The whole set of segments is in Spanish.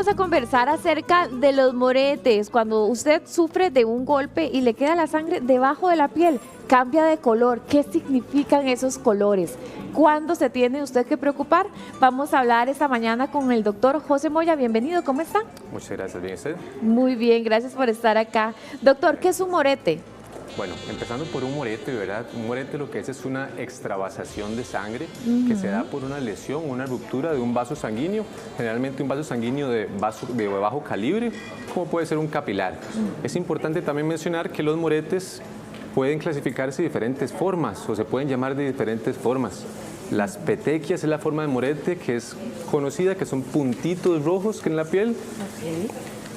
vamos a conversar acerca de los moretes. Cuando usted sufre de un golpe y le queda la sangre debajo de la piel, cambia de color. ¿Qué significan esos colores? ¿Cuándo se tiene usted que preocupar? Vamos a hablar esta mañana con el doctor José Moya. Bienvenido, ¿cómo está? Muchas gracias, ¿bien usted? Muy bien, gracias por estar acá. Doctor, ¿qué es un morete? Bueno, empezando por un morete, ¿verdad? Un morete lo que es una extravasación de sangre que se da por una lesión, una ruptura de un vaso sanguíneo, generalmente un vaso sanguíneo de bajo calibre, como puede ser un capilar. Es importante también mencionar que los moretes pueden clasificarse de diferentes formas o se pueden llamar de diferentes formas. Las petequias es la forma de morete que es conocida, que son puntitos rojos que en la piel.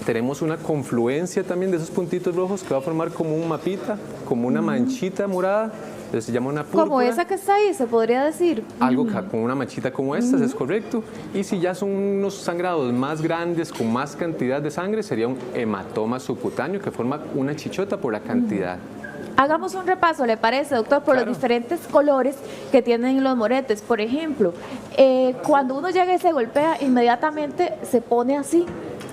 Tenemos una confluencia también de esos puntitos rojos que va a formar como un mapita, como una manchita morada, entonces se llama una púrpura. Como esa que está ahí, se podría decir. Algo con una manchita como esta, es correcto. Y si ya son unos sangrados más grandes, con más cantidad de sangre, sería un hematoma subcutáneo que forma una chichota por la cantidad. Hagamos un repaso, ¿le parece, doctor? Por los diferentes colores que tienen los moretes. Por ejemplo, cuando uno llega y se golpea, inmediatamente se pone así,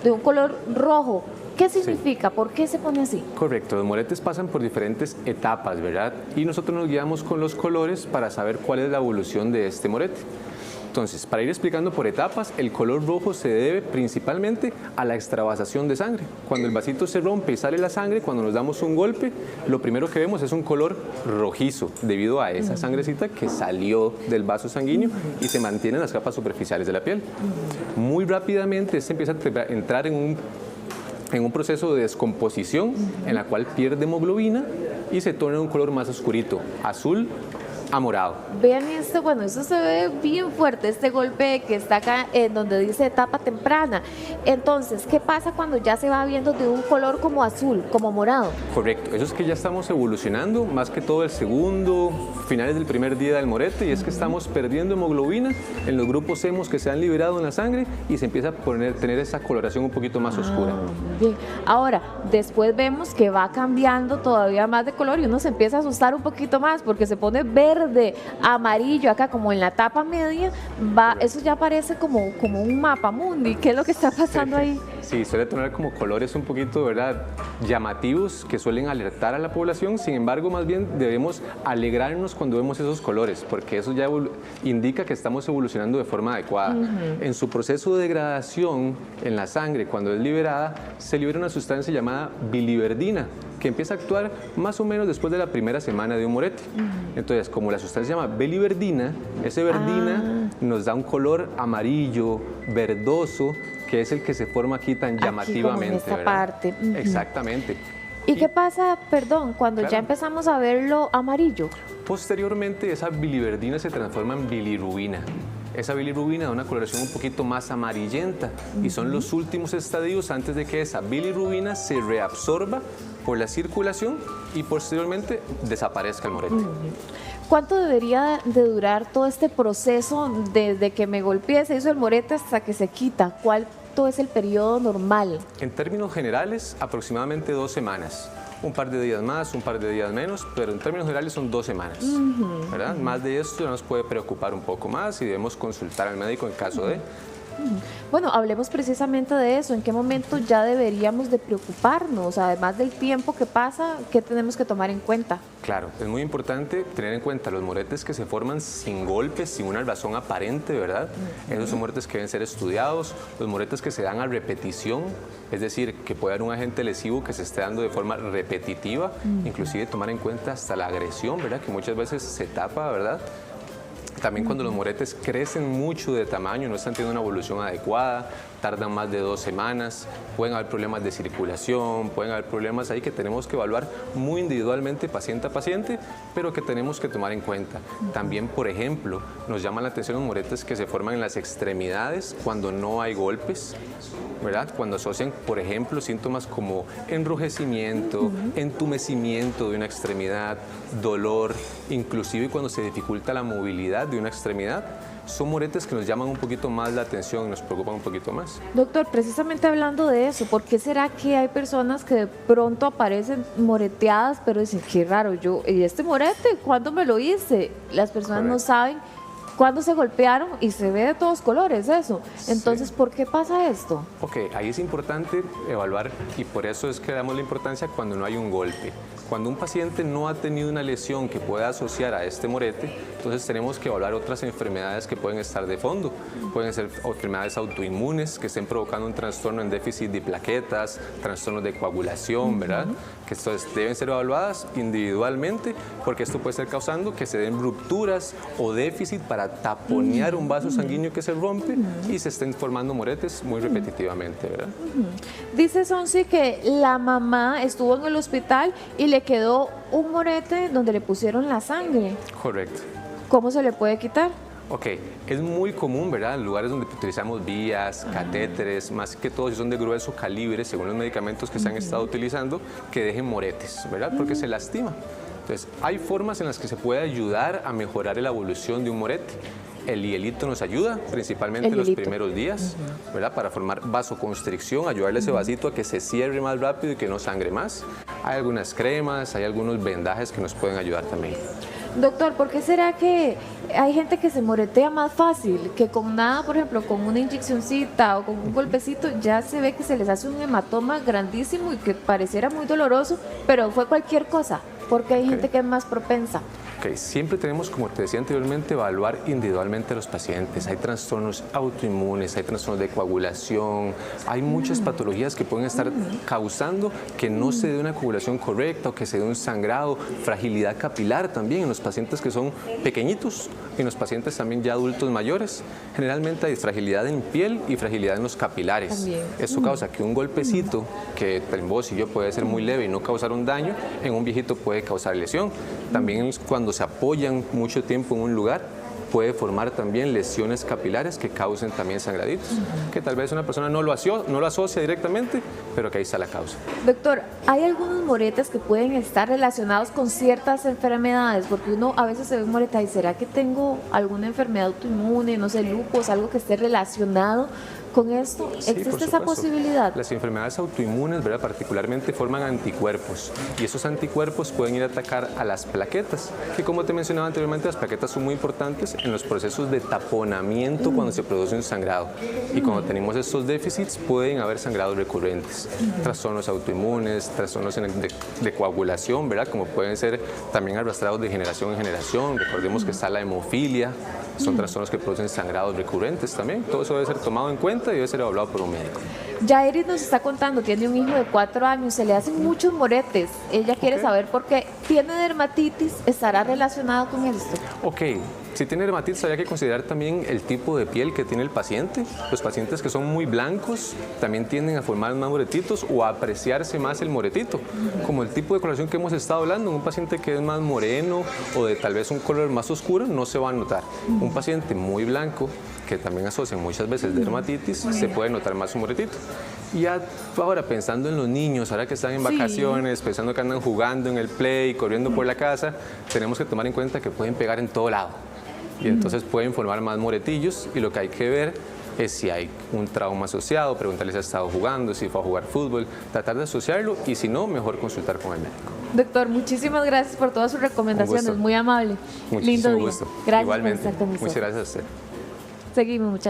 de un color rojo. ¿Qué significa? Sí. ¿Por qué se pone así? Correcto, los moretes pasan por diferentes etapas, ¿verdad? Y nosotros nos guiamos con los colores para saber cuál es la evolución de este morete. Entonces, para ir explicando por etapas, el color rojo se debe principalmente a la extravasación de sangre. Cuando el vasito se rompe y sale la sangre, cuando nos damos un golpe, lo primero que vemos es un color rojizo, debido a esa sangrecita que salió del vaso sanguíneo y se mantiene en las capas superficiales de la piel. Muy rápidamente, este empieza a entrar en un proceso de descomposición en la cual pierde hemoglobina y se torna un color más oscurito, azul a morado. Vean esto, bueno, eso se ve bien fuerte, este golpe que está acá en donde dice etapa temprana. Entonces, ¿qué pasa cuando ya se va viendo de un color como azul, como morado? Correcto, eso es que ya estamos evolucionando, más que todo el segundo, finales del primer día del morete, y es que estamos perdiendo hemoglobina en los grupos hemos que se han liberado en la sangre y se empieza a tener esa coloración un poquito más oscura. Bien, ahora, después vemos que va cambiando todavía más de color y uno se empieza a asustar un poquito más porque se pone verde, amarillo, acá como en la tapa media, eso ya parece como un mapa mundi. ¿Qué es lo que está pasando ahí? Sí, suele tener como colores un poquito, ¿verdad?, llamativos que suelen alertar a la población. Sin embargo, más bien debemos alegrarnos cuando vemos esos colores, porque eso ya indica que estamos evolucionando de forma adecuada. En su proceso de degradación en la sangre, cuando es liberada, se libera una sustancia llamada biliverdina, que empieza a actuar más o menos después de la primera semana de un morete. Entonces, como la sustancia se llama biliverdina, ese verdina nos da un color amarillo, verdoso, que es el que se forma aquí tan llamativamente. Como en esta parte. Exactamente. ¿Y qué pasa, perdón, cuando ya empezamos a verlo amarillo? Posteriormente, esa biliverdina se transforma en bilirrubina. Esa bilirrubina da una coloración un poquito más amarillenta y son los últimos estadios antes de que esa bilirrubina se reabsorba por la circulación y posteriormente desaparezca el morete. ¿Cuánto debería de durar todo este proceso desde que me golpeé, se hizo el morete hasta que se quita? ¿Cuánto es el periodo normal? En términos generales, aproximadamente 2 semanas. Un par de días más, un par de días menos, pero en términos generales son 2 semanas, ¿verdad? Más de esto nos puede preocupar un poco más y debemos consultar al médico en caso de... Bueno, hablemos precisamente de eso. ¿En qué momento ya deberíamos de preocuparnos? Además del tiempo que pasa, ¿qué tenemos que tomar en cuenta? Claro, es muy importante tener en cuenta los moretes que se forman sin golpes, sin una razón aparente, ¿verdad? Esos son moretes que deben ser estudiados. Los moretes que se dan a repetición, es decir, que puede haber un agente lesivo que se esté dando de forma repetitiva, inclusive tomar en cuenta hasta la agresión, ¿verdad? Que muchas veces se tapa, ¿verdad? También cuando los moretes crecen mucho de tamaño, no están teniendo una evolución adecuada, tardan más de 2 semanas, pueden haber problemas de circulación, pueden haber problemas ahí que tenemos que evaluar muy individualmente, paciente a paciente, pero que tenemos que tomar en cuenta. También, por ejemplo, nos llaman la atención los moretes que se forman en las extremidades cuando no hay golpes, ¿verdad? Cuando asocian, por ejemplo, síntomas como enrojecimiento, entumecimiento de una extremidad, dolor, inclusive cuando se dificulta la movilidad de una extremidad, son moretes que nos llaman un poquito más la atención y nos preocupan un poquito más. Doctor, precisamente hablando de eso, ¿por qué será que hay personas que de pronto aparecen moreteadas, pero dicen, qué raro, ¿y este morete cuándo me lo hice? Las personas no saben cuando se golpearon y se ve de todos colores eso. Entonces, Sí. ¿por qué pasa esto? Ok, ahí es importante evaluar y por eso es que damos la importancia cuando no hay un golpe. Cuando un paciente no ha tenido una lesión que pueda asociar a este morete, entonces tenemos que evaluar otras enfermedades que pueden estar de fondo. Pueden ser enfermedades autoinmunes que estén provocando un trastorno en déficit de plaquetas, trastornos de coagulación, ¿verdad? Que entonces deben ser evaluadas individualmente porque esto puede estar causando que se den rupturas o déficit para taponear un vaso sanguíneo que se rompe y se estén formando moretes muy repetitivamente, ¿verdad? Dice Sonsi que la mamá estuvo en el hospital y le quedó un morete donde le pusieron la sangre. Correcto. ¿Cómo se le puede quitar? Ok, es muy común, ¿verdad? En lugares donde utilizamos vías, catéteres, más que todo si son de grueso calibre, según los medicamentos que se han estado utilizando, que dejen moretes, ¿verdad? Porque se lastima. Entonces, hay formas en las que se puede ayudar a mejorar la evolución de un morete. El hielito nos ayuda, principalmente en los primeros días, ¿verdad? Para formar vasoconstricción, ayudarle a ese vasito a que se cierre más rápido y que no sangre más. Hay algunas cremas, hay algunos vendajes que nos pueden ayudar también. Doctor, ¿por qué será que hay gente que se moretea más fácil? Que con nada, por ejemplo, con una inyeccioncita o con un golpecito, ya se ve que se les hace un hematoma grandísimo y que pareciera muy doloroso, pero fue cualquier cosa, porque hay gente que es más propensa. Okay. Siempre tenemos, como te decía anteriormente, evaluar individualmente a los pacientes. Hay trastornos autoinmunes, hay trastornos de coagulación, hay muchas patologías que pueden estar causando que no se dé una coagulación correcta o que se dé un sangrado, fragilidad capilar también en los pacientes que son pequeñitos y en los pacientes también ya adultos mayores. Generalmente hay fragilidad en piel y fragilidad en los capilares. También. Esto causa que un golpecito que en vos y yo puede ser muy leve y no causar un daño, en un viejito puede causar lesión. También cuando se apoyan mucho tiempo en un lugar, puede formar también lesiones capilares que causen también sangraditos, que tal vez una persona no lo asocia directamente, pero que ahí está la causa. Doctor, ¿hay algunos moretes que pueden estar relacionados con ciertas enfermedades? Porque uno a veces se ve un moreta y ¿será que tengo alguna enfermedad autoinmune, no sé, lupus, algo que esté relacionado con esto? Sí, ¿Existe esa posibilidad? Las enfermedades autoinmunes, ¿verdad? Particularmente forman anticuerpos y esos anticuerpos pueden ir a atacar a las plaquetas, que como te mencionaba anteriormente, las plaquetas son muy importantes en los procesos de taponamiento cuando se produce un sangrado. Y cuando tenemos estos déficits pueden haber sangrados recurrentes, trastornos autoinmunes, trastornos de coagulación, ¿verdad? Como pueden ser también arrastrados de generación en generación. Recordemos que está la hemofilia, son trastornos que producen sangrados recurrentes también. Todo eso debe ser tomado en cuenta y debe ser evaluado por un médico. Yairis nos está contando, tiene un hijo de 4 años, se le hacen muchos moretes. Ella quiere saber por qué tiene dermatitis, ¿estará relacionado con esto? Ok, si tiene dermatitis habría que considerar también el tipo de piel que tiene el paciente. Los pacientes que son muy blancos también tienden a formar más moretitos o a apreciarse más el moretito. Como el tipo de coloración que hemos estado hablando, un paciente que es más moreno o de tal vez un color más oscuro no se va a notar. Un paciente muy blanco, que también asocian muchas veces dermatitis, se puede notar más un moretito. Y ahora pensando en los niños, ahora que están en vacaciones, pensando que andan jugando en el play, corriendo por la casa, tenemos que tomar en cuenta que pueden pegar en todo lado. Y entonces pueden formar más moretillos y lo que hay que ver es si hay un trauma asociado, preguntarle si ha estado jugando, si fue a jugar fútbol, tratar de asociarlo y si no, mejor consultar con el médico. Doctor, muchísimas gracias por todas sus recomendaciones, muy amable. Muchísimo Lindo día. gusto. Gracias Igualmente. por estar con nosotros. Muchas gracias a usted. Seguimos, muchachos.